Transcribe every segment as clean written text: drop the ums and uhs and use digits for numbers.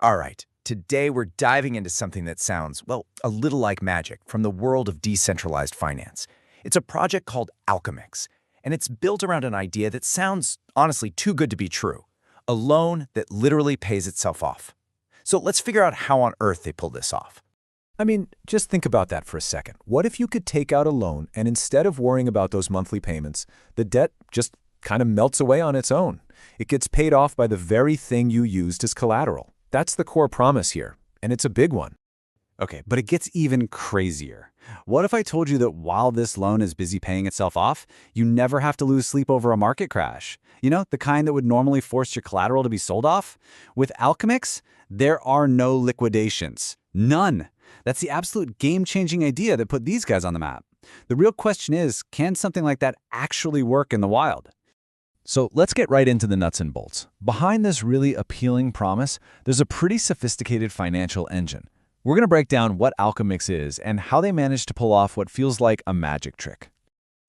All right, today we're diving into something that sounds, well, a little like magic from the world of decentralized finance. It's a project called Alchemix, and it's built around an idea that sounds, honestly, too good to be true. A loan that literally pays itself off. So let's figure out how on earth they pulled this off. I mean, just think about that for a second. What if you could take out a loan and instead of worrying about those monthly payments, the debt just kind of melts away on its own? It gets paid off by the very thing you used as collateral. That's the core promise here, and it's a big one. Okay, but it gets even crazier. What if I told you that while this loan is busy paying itself off, you never have to lose sleep over a market crash? You know, the kind that would normally force your collateral to be sold off? With Alchemix, there are no liquidations. None. That's the absolute game-changing idea that put these guys on the map. The real question is, can something like that actually work in the wild? So let's get right into the nuts and bolts. Behind this really appealing promise, there's a pretty sophisticated financial engine. We're going to break down what Alchemix is and how they managed to pull off what feels like a magic trick.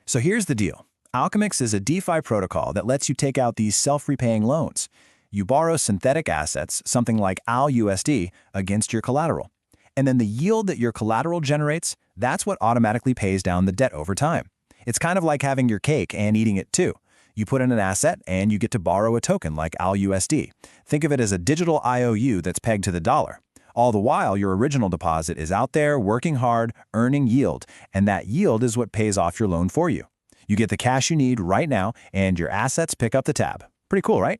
So here's the deal. Alchemix is a DeFi protocol that lets you take out these self-repaying loans. You borrow synthetic assets, something like ALUSD, against your collateral. And then the yield that your collateral generates, that's what automatically pays down the debt over time. It's kind of like having your cake and eating it too. You put in an asset and you get to borrow a token like ALUSD. Think of it as a digital IOU that's pegged to the dollar. All the while, your original deposit is out there working hard, earning yield, and that yield is what pays off your loan for you. You get the cash you need right now, and your assets pick up the tab. Pretty cool, right?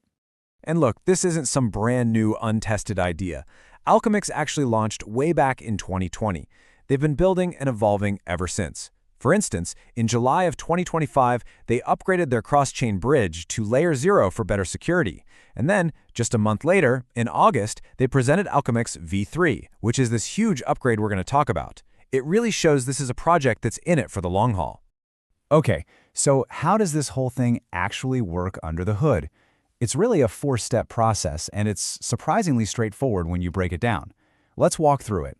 And look, this isn't some brand new, untested idea. Alchemix actually launched way back in 2020. They've been building and evolving ever since. For instance, in July of 2025, they upgraded their cross-chain bridge to Layer 0 for better security. And then, just a month later, in August, they presented Alchemix V3, which is this huge upgrade we're going to talk about. It really shows this is a project that's in it for the long haul. Okay, so how does this whole thing actually work under the hood? It's really a four-step process, and it's surprisingly straightforward when you break it down. Let's walk through it.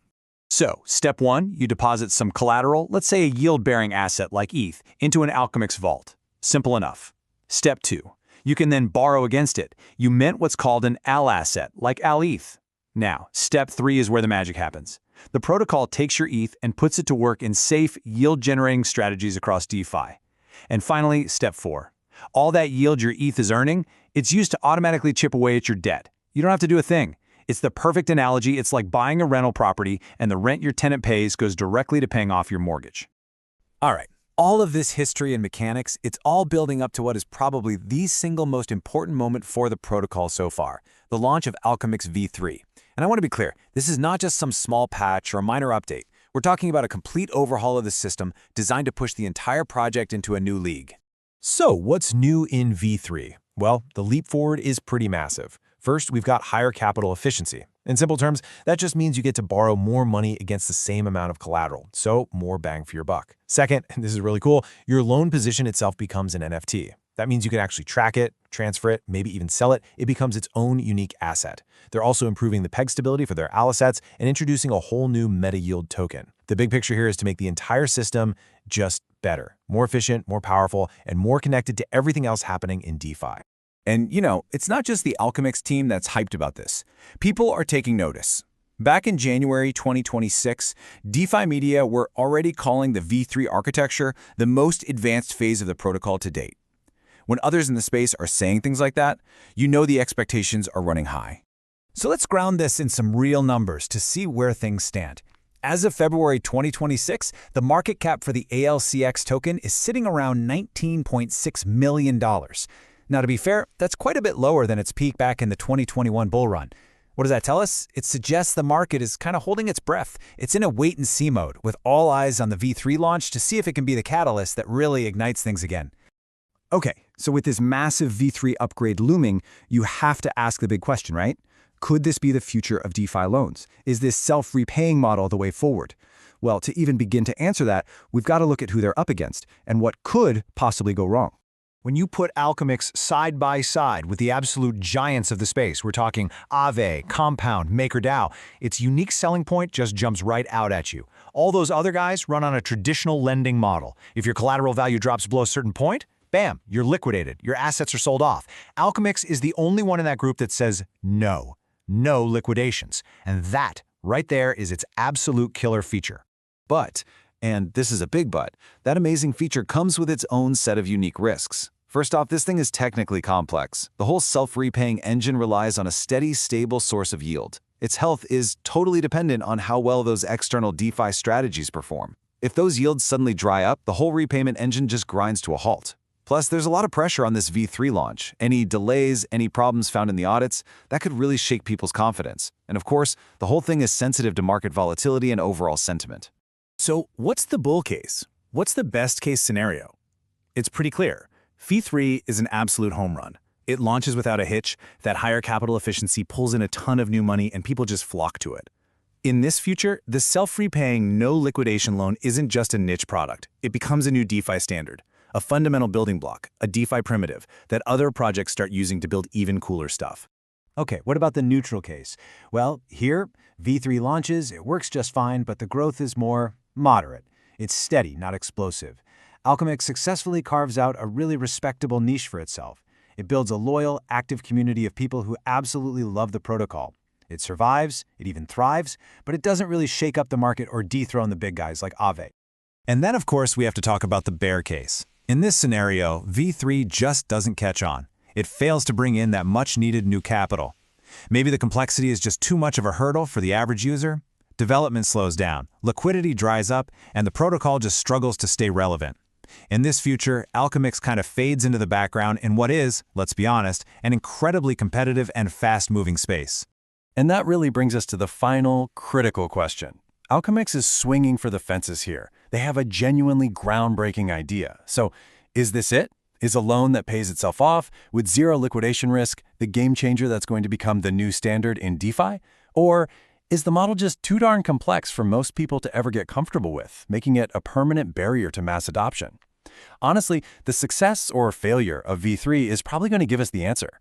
So, step 1, you deposit some collateral, let's say a yield-bearing asset like ETH, into an Alchemix vault. Simple enough. Step 2, you can then borrow against it. You mint what's called an AL asset, like ALETH. Now, step 3 is where the magic happens. The protocol takes your ETH and puts it to work in safe, yield-generating strategies across DeFi. And finally, step 4. All that yield your ETH is earning, it's used to automatically chip away at your debt. You don't have to do a thing. It's the perfect analogy. It's like buying a rental property, and the rent your tenant pays goes directly to paying off your mortgage. All right, all of this history and mechanics, it's all building up to what is probably the single most important moment for the protocol so far, the launch of Alchemix V3. And I want to be clear, this is not just some small patch or a minor update. We're talking about a complete overhaul of the system designed to push the entire project into a new league. So what's new in V3? Well, the leap forward is pretty massive. First, we've got higher capital efficiency. In simple terms, that just means you get to borrow more money against the same amount of collateral, so more bang for your buck. Second, and this is really cool, your loan position itself becomes an NFT. That means you can actually track it, transfer it, maybe even sell it. It becomes its own unique asset. They're also improving the peg stability for their AL assets and introducing a whole new meta-yield token. The big picture here is to make the entire system just better, more efficient, more powerful, and more connected to everything else happening in DeFi. And, you know, it's not just the Alchemix team that's hyped about this. People are taking notice. Back in January 2026, DeFi media were already calling the V3 architecture the most advanced phase of the protocol to date. When others in the space are saying things like that, you know the expectations are running high. So let's ground this in some real numbers to see where things stand. As of February 2026, the market cap for the ALCX token is sitting around $19.6 million. Now, to be fair, that's quite a bit lower than its peak back in the 2021 bull run. What does that tell us? It suggests the market is kind of holding its breath. It's in a wait-and-see mode, with all eyes on the V3 launch to see if it can be the catalyst that really ignites things again. Okay, so with this massive V3 upgrade looming, you have to ask the big question, right? Could this be the future of DeFi loans? Is this self-repaying model the way forward? Well, to even begin to answer that, we've got to look at who they're up against and what could possibly go wrong. When you put Alchemix side by side with the absolute giants of the space, we're talking Aave, Compound, MakerDAO, its unique selling point just jumps right out at you. All those other guys run on a traditional lending model. If your collateral value drops below a certain point, bam, you're liquidated. Your assets are sold off. Alchemix is the only one in that group that says no. no liquidations. And that, right there, is its absolute killer feature. But, and this is a big but, that amazing feature comes with its own set of unique risks. First off, this thing is technically complex. The whole self-repaying engine relies on a steady, stable source of yield. Its health is totally dependent on how well those external DeFi strategies perform. If those yields suddenly dry up, the whole repayment engine just grinds to a halt. Plus, there's a lot of pressure on this V3 launch. Any delays, any problems found in the audits, that could really shake people's confidence. And of course, the whole thing is sensitive to market volatility and overall sentiment. So what's the bull case? What's the best case scenario? It's pretty clear. V3 is an absolute home run. It launches without a hitch, that higher capital efficiency pulls in a ton of new money, and people just flock to it. In this future, the self-repaying no liquidation loan isn't just a niche product. It becomes a new DeFi standard, a fundamental building block, a DeFi primitive that other projects start using to build even cooler stuff. Okay, what about the neutral case? Well, here, V3 launches, it works just fine, but the growth is more moderate. It's steady, not explosive. Alchemix successfully carves out a really respectable niche for itself. It builds a loyal, active community of people who absolutely love the protocol. It survives, it even thrives, but it doesn't really shake up the market or dethrone the big guys like Aave. And then, of course, we have to talk about the bear case. In this scenario, V3 just doesn't catch on. It fails to bring in that much-needed new capital. Maybe the complexity is just too much of a hurdle for the average user. Development slows down, liquidity dries up, and the protocol just struggles to stay relevant. In this future, Alchemix kind of fades into the background in what is, let's be honest, an incredibly competitive and fast-moving space. And that really brings us to the final, critical question. Alchemix is swinging for the fences here. They have a genuinely groundbreaking idea. So, is this it? Is a loan that pays itself off, with zero liquidation risk, the game changer that's going to become the new standard in DeFi? Or is the model just too darn complex for most people to ever get comfortable with, making it a permanent barrier to mass adoption? Honestly, the success or failure of V3 is probably going to give us the answer.